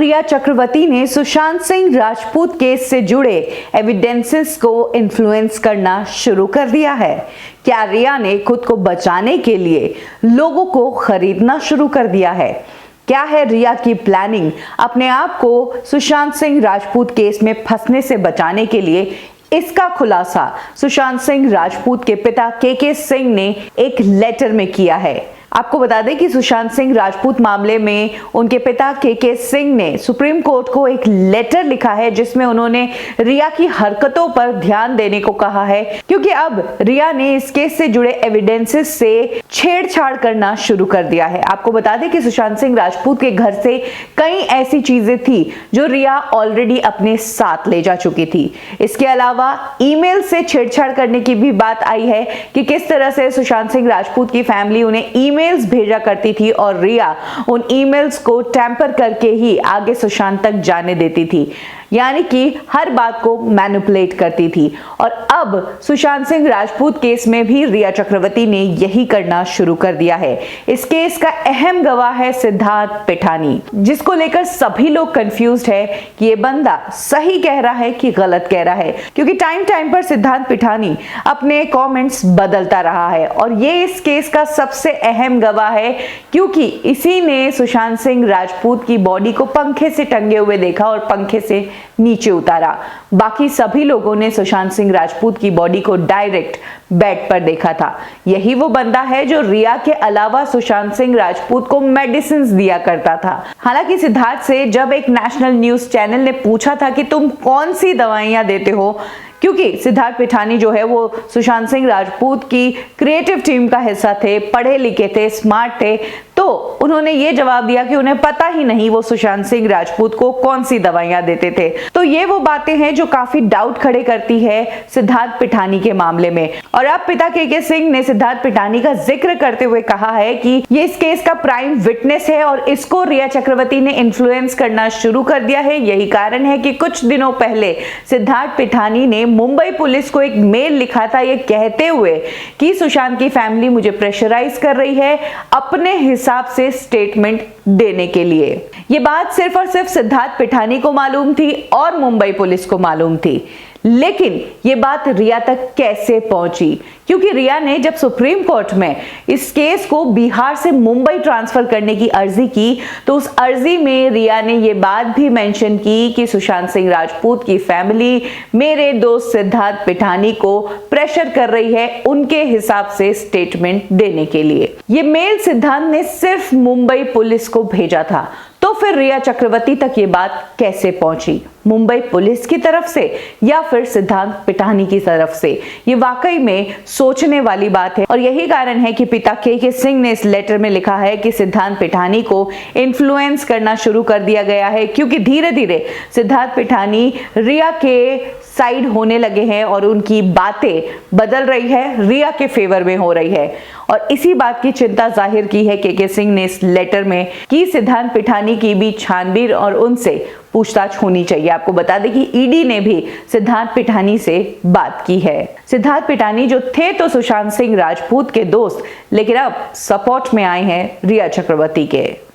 रिया चक्रवर्ती ने सुशांत सिंह राजपूत केस से जुड़े एविडेंसेस को इन्फ्लुएंस करना शुरू कर दिया है। क्या रिया ने खुद को बचाने के लिए लोगों को खरीदना शुरू कर दिया है? क्या है रिया की प्लानिंग अपने आप को सुशांत सिंह राजपूत केस में फंसने से बचाने के लिए? इसका खुलासा सुशांत सिंह राजपूत के पिता के सिंह ने एक लेटर में किया है। आपको बता दें कि सुशांत सिंह राजपूत मामले में उनके पिता के सिंह ने सुप्रीम कोर्ट को एक लेटर लिखा है जिसमें उन्होंने रिया की हरकतों पर ध्यान देने को कहा है, क्योंकि अब रिया ने इस केस से जुड़े एविडेंसेस से छेड़छाड़ करना शुरू कर दिया है। आपको बता दें कि सुशांत सिंह राजपूत के घर से कई ऐसी चीजें थी जो रिया ऑलरेडी अपने साथ ले जा चुकी थी। इसके अलावा ईमेल से छेड़छाड़ करने की भी बात आई है कि किस तरह से सुशांत सिंह राजपूत की फैमिली उन्हें ईमेल्स भेजा करती थी और रिया उन ईमेल्स को टैंपर करके ही आगे सुशांत तक जाने देती थी, यानी कि हर बात को मैनिपुलेट करती थी। और अब सुशांत सिंह राजपूत केस में भी रिया चक्रवर्ती ने यही करना शुरू कर दिया है। इस केस का अहम गवाह है सिद्धार्थ पिठानी, जिसको लेकर सभी लोग कंफ्यूज्ड है कि ये बंदा सही कह रहा है कि गलत कह रहा है, क्योंकि टाइम टाइम पर सिद्धार्थ पिठानी अपने कमेंट्स बदलता रहा है और ये इस केस का सबसे अहम गवाह है, क्योंकि इसी ने सुशांत सिंह राजपूत की बॉडी को पंखे से टंगे हुए देखा और पंखे से नीचे उतारा। बाकी सभी लोगों ने सुशांत सिंह राजपूत की बॉडी को डायरेक्ट बेड पर देखा था। यही वो बंदा है जो रिया के अलावा सुशांत सिंह राजपूत को मेडिसिन दिया करता था। हालांकि सिद्धार्थ से जब एक नेशनल न्यूज चैनल ने पूछा था कि तुम कौन सी दवाइयां देते हो, क्योंकि सिद्धार्थ पिठानी जो है वो सुशांत सिंह राजपूत की क्रिएटिव टीम का हिस्सा थे, पढ़े लिखे थे, स्मार्ट थे, तो उन्होंने ये जवाब दिया कि उन्हें पता ही नहीं वो सुशांत सिंह राजपूत को कौन सी दवाइयां देते थे। तो ये वो बातें हैं जो काफी डाउट खड़े करती है सिद्धार्थ पिठानी के मामले में। और अब पिता के सिंह ने सिद्धार्थ पिठानी का जिक्र करते हुए कहा है कि ये इस केस का प्राइम विटनेस है और इसको रिया चक्रवर्ती ने इन्फ्लुएंस करना शुरू कर दिया है। यही कारण है कि कुछ दिनों पहले सिद्धार्थ पिठानी ने मुंबई पुलिस को एक मेल लिखा था, ये कहते हुए कि सुशांत की फैमिली मुझे प्रेशराइज कर रही है अपने हिसाब से स्टेटमेंट देने के लिए। ये बात सिर्फ और सिर्फ सिद्धार्थ पिठानी को मालूम थी और मुंबई पुलिस को मालूम थी, लेकिन ये बात रिया तक कैसे पहुंची? क्योंकि रिया ने जब सुप्रीम कोर्ट में इस केस को बिहार से मुंबई ट्रांसफर करने की अर्जी की, तो उस अर्जी में रिया ने ये बात भी मेंशन की कि सुशांत सिंह राजपूत की फैमिली मेरे दोस्त सिद्धार्थ पिठानी को प्रेशर कर रही है उनके हिसाब से स्टेटमेंट देने के लिए। ये मेल सिद्धांत ने सिर्फ मुंबई पुलिस को भेजा था, तो फिर रिया चक्रवर्ती तक ये बात कैसे पहुंची? मुंबई पुलिस की तरफ से या फिर सिद्धार्थ पिठानी की तरफ से? ये वाकई में सोचने वाली बात है और यही कारण है कि पिता के सिंह ने इस लेटर में लिखा है कि सिद्धार्थ पिठानी को इन्फ्लुएंस करना शुरू कर दिया गया है, क्योंकि धीरे धीरे सिद्धार्थ पिठानी रिया के साइड होने लगे हैं और उनकी बातें बदल रही है, रिया के फेवर में हो रही है। और इसी बात की चिंता जाहिर की है के सिंह ने इस लेटर में कि सिद्धार्थ पिठानी की भी छानबीन और उनसे पूछताछ होनी चाहिए। आपको बता दें कि ईडी ने भी सिद्धार्थ पिठानी से बात की है। सिद्धार्थ पिठानी जो थे तो सुशांत सिंह राजपूत के दोस्त, लेकिन अब सपोर्ट में आए हैं रिया चक्रवर्ती के।